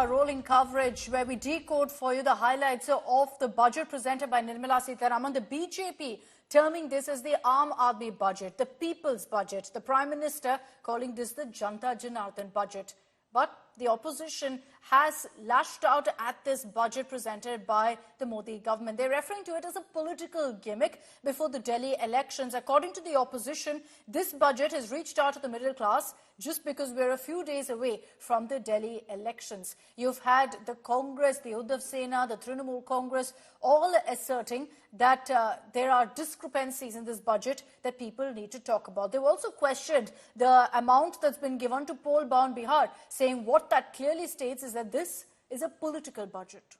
our rolling coverage where we decode for you the highlights of the budget presented by Nirmala Sitharaman. The BJP terming this as the Aam Aadmi budget, the people's budget. The Prime Minister calling this the Janta Janardhan budget. But the opposition has lashed out at this budget presented by the Modi government. They're referring to it as a political gimmick before the Delhi elections. According to the opposition, this budget has reached out to the middle class just because we're a few days away from the Delhi elections. You've had the Congress, the Uddhav Sena, the Trinamool Congress, all asserting that there are discrepancies in this budget that people need to talk about. They've also questioned the amount that's been given to poll-bound Bihar, saying what that clearly states is that this is a political budget.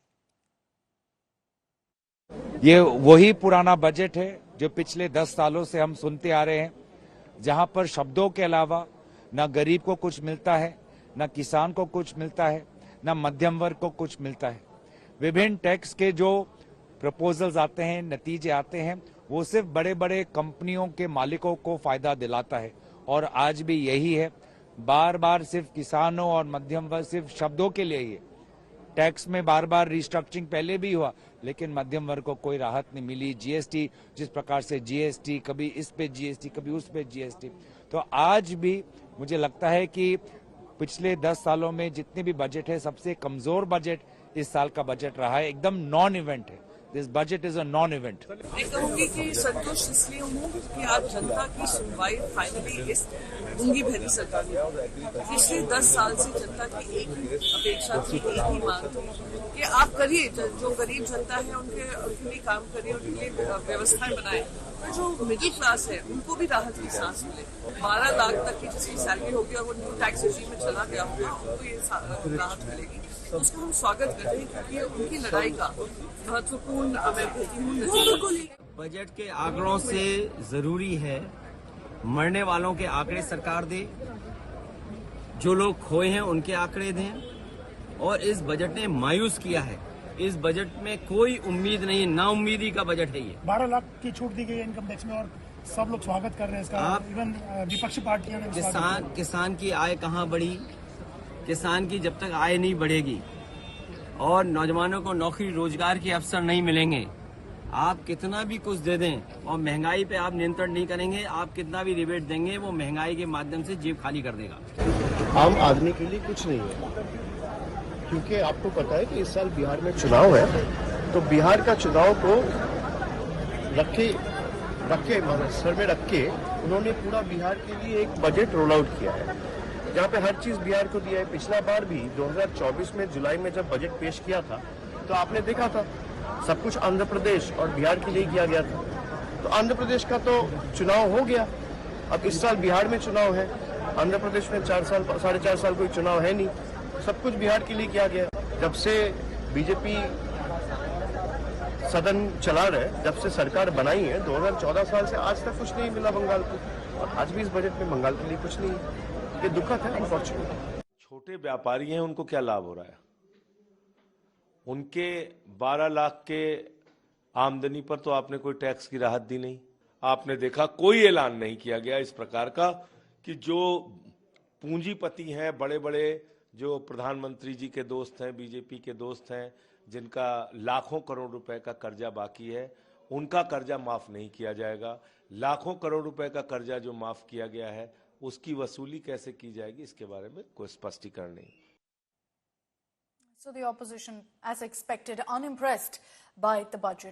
ये वही पुराना budget है जो पिछले 10 सालों से हम सुनते आ रहे हैं, जहां पर शब्दों के अलावा न गरीब को कुछ मिलता है, न किसान को कुछ मिलता है, न मध्यम वर्ग को कुछ मिलता है। विभिन्न टैक्स के जो प्रपोजल्स आते हैं, नतीजे आते हैं, वो सिर्फ बड़े बड़े कंपनियों के मालिकों को फायदा दिलाता है। और आज भी यही है, बार बार सिर्फ किसानों और मध्यम वर्ग सिर्फ शब्दों के लिए ही है। टैक्स में बार बार रिस्ट्रक्चरिंग पहले भी हुआ, लेकिन मध्यम वर्ग को कोई राहत नहीं मिली। जीएसटी, जिस प्रकार से जीएसटी, कभी इस पे जीएसटी, कभी उस पे जीएसटी। तो आज भी मुझे लगता है कि पिछले 10 सालों में जितने भी बजट है, सबसे कमजोर बजट इस साल का बजट रहा है। एकदम नॉन इवेंट है। This budget is a non event. मैं कहूंगी कि संतुष्ट इसलिए हूँ कि आज जनता की सुनवाई फाइनली इस गूंगी बहरी सरकार ने। पिछले 10 साल से जनता की एक ही अपेक्षा थी, एक ही मांग थी कि आप करिए, जो गरीब जनता है उनके लिए काम करिए, उनके लिए व्यवस्थाएं बनाए। और जो मिडिल क्लास है उनको भी राहत की सांस मिले। 12 लाख तक की जिसकी सैलरी होगी और वो न्यू टैक्स रेजिम में चला गया होगा, उनको ये राहत मिलेगी। तो उसको हम स्वागत करते हैं क्योंकि उनकी लड़ाई का महत्वपूर्ण मैं कहती हूँ नतीजों को लेकर। बजट के आंकड़ों से जरूरी है मरने वालों के आंकड़े सरकार दे, जो लोग खोए हैं उनके आंकड़े दें। और इस बजट ने मायूस किया है। इस बजट में कोई उम्मीद नहीं, नाउम्मीदी का बजट है ये। 12 लाख की छूट दी गई है इनकम टैक्स में और सब लोग स्वागत कर रहे हैं इसका। इवन विपक्षी पार्टियां ने किसान की आय कहाँ बढ़ी? किसान की जब तक आय नहीं बढ़ेगी और नौजवानों को नौकरी रोजगार के अवसर नहीं मिलेंगे, आप कितना भी कुछ दे दें और महंगाई पे आप नियंत्रण नहीं करेंगे, आप कितना भी रिबेट देंगे, वो महंगाई के माध्यम से जेब खाली कर देगा। आम आदमी के लिए कुछ नहीं है, क्योंकि आपको पता है कि इस साल बिहार में चुनाव है। तो बिहार का चुनाव को रखे सर में रख के उन्होंने पूरा बिहार के लिए एक बजट रोल आउट किया है, जहाँ पे हर चीज बिहार को दिया है। पिछला बार भी 2024 में जुलाई में जब बजट पेश किया था तो आपने देखा था सब कुछ आंध्र प्रदेश और बिहार के लिए किया गया था। तो आंध्र प्रदेश का तो चुनाव हो गया, अब इस साल बिहार में चुनाव है। आंध्र प्रदेश में 4.5 साल कोई चुनाव है नहीं, सब कुछ बिहार के लिए किया गया। जब से बीजेपी सदन चला रहे, जब से सरकार बनाई है 2014 साल से आज तक कुछ नहीं मिला बंगाल को, और आज भी इस बजट में बंगाल के लिए कुछ नहीं है। ये दुखद है अनफॉर्चुनेट। छोटे व्यापारी हैं, उनको क्या लाभ हो रहा है? उनके 12 लाख के आमदनी पर तो आपने कोई टैक्स की राहत दी नहीं। आपने देखा कोई ऐलान नहीं किया गया इस प्रकार का कि जो पूंजीपति हैं, बड़े बड़े जो प्रधानमंत्री जी के दोस्त हैं, बीजेपी के दोस्त हैं, जिनका लाखों करोड़ रुपए का कर्जा बाकी है, उनका कर्जा माफ नहीं किया जाएगा। लाखों करोड़ रुपए का कर्जा जो माफ किया गया है उसकी वसूली कैसे की जाएगी, इसके बारे में कोई स्पष्टीकरण नहीं। So the opposition, as expected, unimpressed by the budget.